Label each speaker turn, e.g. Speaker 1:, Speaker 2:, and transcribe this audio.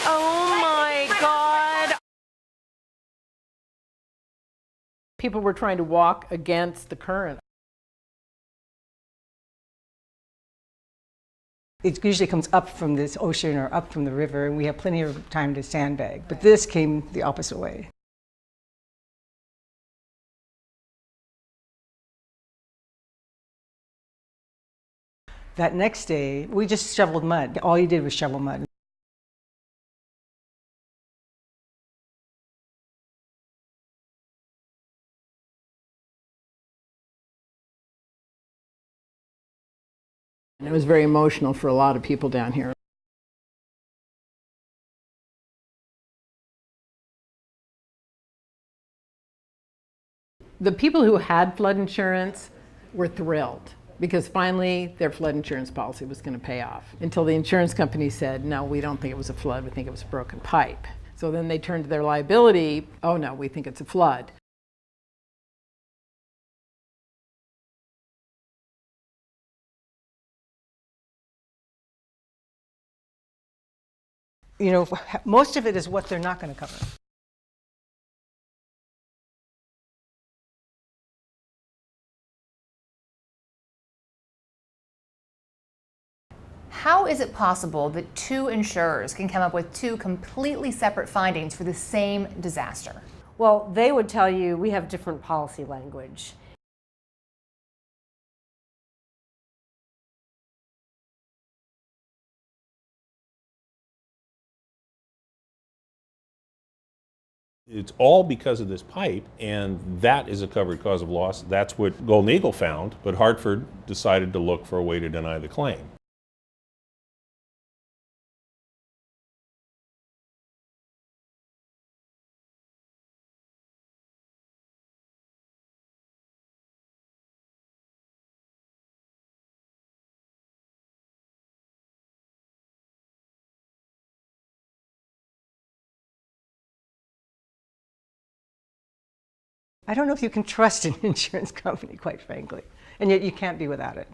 Speaker 1: Oh my God. People were trying to walk against the current.
Speaker 2: It usually comes up from this ocean or up from the river, and we have plenty of time to sandbag. But this came the opposite way. That next day, we just shoveled mud. All you did was shovel mud.
Speaker 1: And it was very emotional for a lot of people down here. The people who had flood insurance were thrilled because finally their flood insurance policy was going to pay off, until the insurance company said, no, we don't think it was a flood, we think it was a broken pipe. So then they turned to their liability, oh no, we think it's a flood.
Speaker 2: You know, most of it is what they're not going to cover.
Speaker 3: How is it possible that two insurers can come up with two completely separate findings for the same disaster?
Speaker 4: Well, they would tell you we have different policy language.
Speaker 5: It's all because of this pipe, and that is a covered cause of loss. That's what Golden Eagle found, but Hartford decided to look for a way to deny the claim.
Speaker 2: I don't know if you can trust an insurance company, quite frankly, and yet you can't be without it.